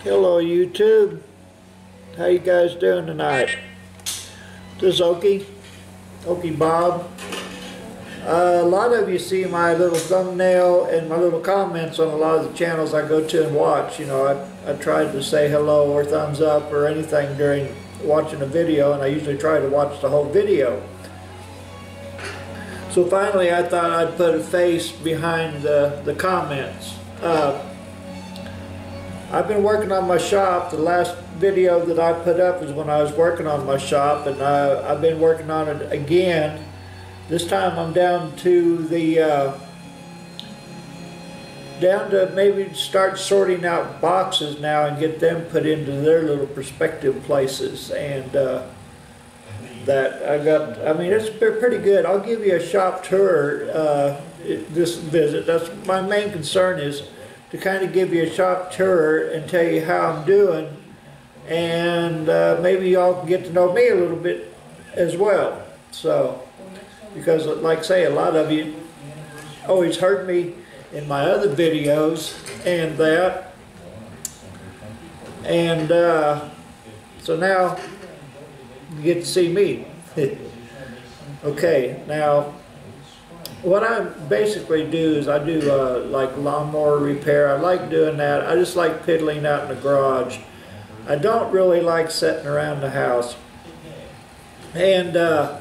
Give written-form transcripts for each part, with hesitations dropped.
Hello YouTube, how you guys doing tonight? This is Okie Bob. A lot of you see my little thumbnail and my little comments on a lot of the channels I go to and watch. You know, I tried to say hello or thumbs up or anything during watching a video, and I usually try to watch the whole video. So finally I thought I'd put a face behind the comments. I've been working on my shop. The last video that I put up was when I was working on my shop, and I've been working on it again. This time I'm down to maybe start sorting out boxes now and get them put into their little perspective places. And I mean, it's pretty good. I'll give you a shop tour this visit. That's my main concern, is to kind of give you a shop tour and tell you how I'm doing, and maybe y'all can get to know me a little bit as well. So, because like I say, a lot of you always heard me in my other videos and that, and so now you get to see me. Okay, now what I basically do is I do like lawnmower repair. I like doing that. I just like piddling out in the garage. I don't really like sitting around the house. And the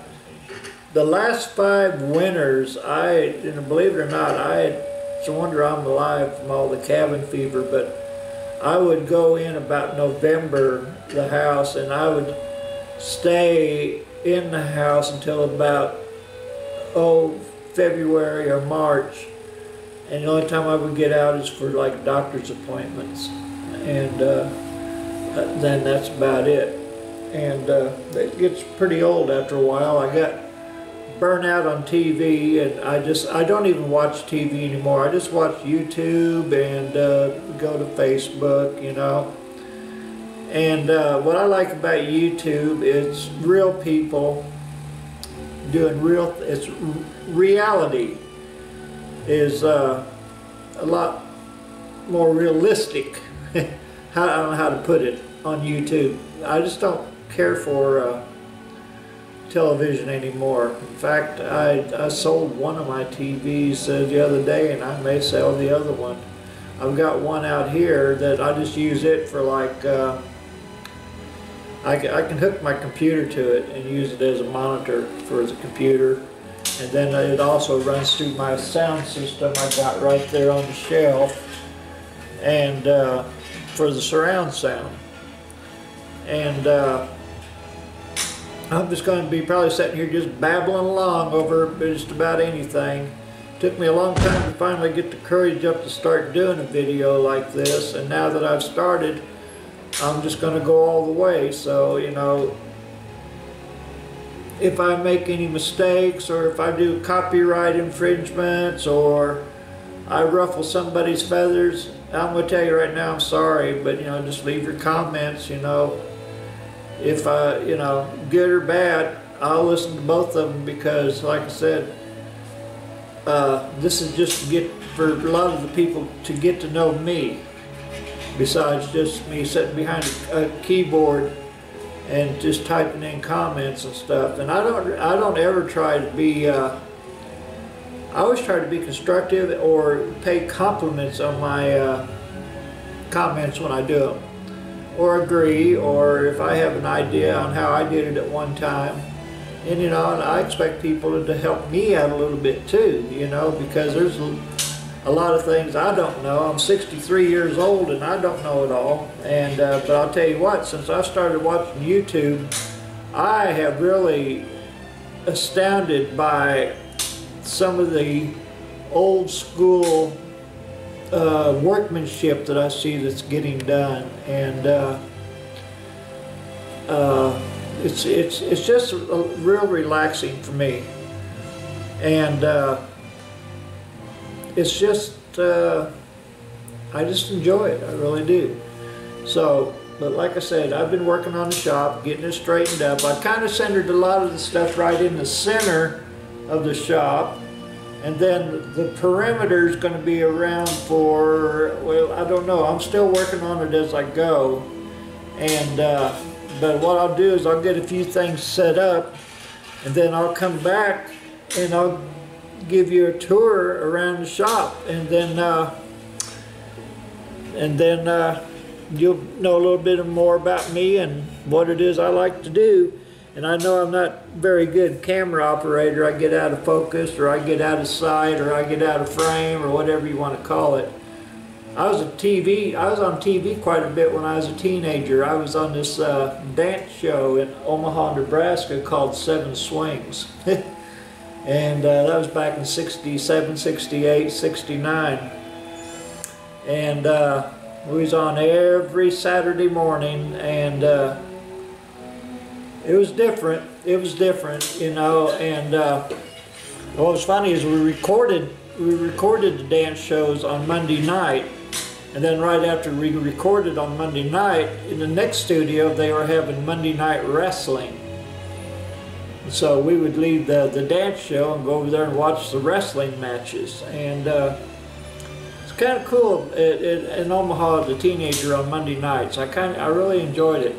last 5 winters, and believe it or not, it's a wonder I'm alive from all the cabin fever, but I would go in about November, the house, and I would stay in the house until about, February or March, and the only time I would get out is for like doctor's appointments, and then that's about it. And it gets pretty old after a while. I got burnt out on TV, and I don't even watch TV anymore. I just watch YouTube and go to Facebook, you know. And what I like about YouTube is real people doing it's reality is a lot more realistic. I don't know how to put it on YouTube. I just don't care for television anymore. In fact, I sold one of my TVs the other day, and I may sell the other one. I've got one out here that I just use it for like I can hook my computer to it and use it as a monitor for the computer, and then it also runs through my sound system I got right there on the shelf, and for the surround sound. And I'm just going to be probably sitting here just babbling along over just about anything. Took me a long time to finally get the courage up to start doing a video like this, and now that I've started, I'm just going to go all the way. So, you know, if I make any mistakes, or if I do copyright infringements, or I ruffle somebody's feathers, I'm going to tell you right now, I'm sorry, but, you know, just leave your comments, you know. If you know, good or bad, I'll listen to both of them, because, like I said, this is just to get, for a lot of the people to get to know me, besides just me sitting behind a keyboard and just typing in comments and stuff. And I don't ever try to be, I always try to be constructive or pay compliments on my comments when I do them, or agree, or if I have an idea on how I did it at one time. And, you know, and I expect people to help me out a little bit too, you know, because there's a lot of things I don't know. I'm 63 years old and I don't know it all. And but I'll tell you what, since I started watching YouTube, I have really astounded by some of the old school workmanship that I see that's getting done. And it's just real relaxing for me. And it's just, I just enjoy it, I really do. So, but like I said, I've been working on the shop, getting it straightened up. I kind of centered a lot of the stuff right in the center of the shop, And then the perimeter is going to be around for, well, I don't know. I'm still working on it as I go. And but what I'll do is I'll get a few things set up, and then I'll come back and I'll give you a tour around the shop, and then you'll know a little bit more about me and what it is I like to do. And I know I'm not very good camera operator. I get out of focus, or I get out of sight, or I get out of frame, or whatever you want to call it. I was on TV quite a bit when I was a teenager. I was on this dance show in Omaha, Nebraska called Seven Swings. And that was back in 67, 68, 69. And we was on every Saturday morning, and it was different. It was different, you know. And what was funny is we recorded the dance shows on Monday night, and then right after we recorded on Monday night, in the next studio they were having Monday Night Wrestling. So we would leave the dance show and go over there and watch the wrestling matches. And it's kind of cool in Omaha as a teenager on Monday nights. I really enjoyed it.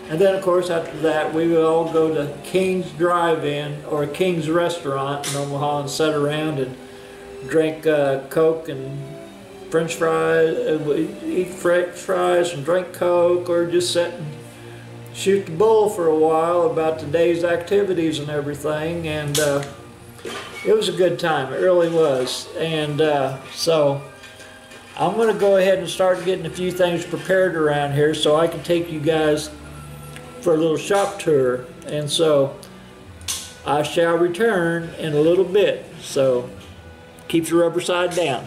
And then of course after that we would all go to King's Drive-In or King's Restaurant in Omaha and sit around and drink Coke and French fries, eat French fries and drink Coke, or just sit and shoot the bull for a while about the day's activities and everything. And it was a good time, it really was. And so I'm going to go ahead and start getting a few things prepared around here so I can take you guys for a little shop tour. And so I shall return in a little bit, so keep your rubber side down.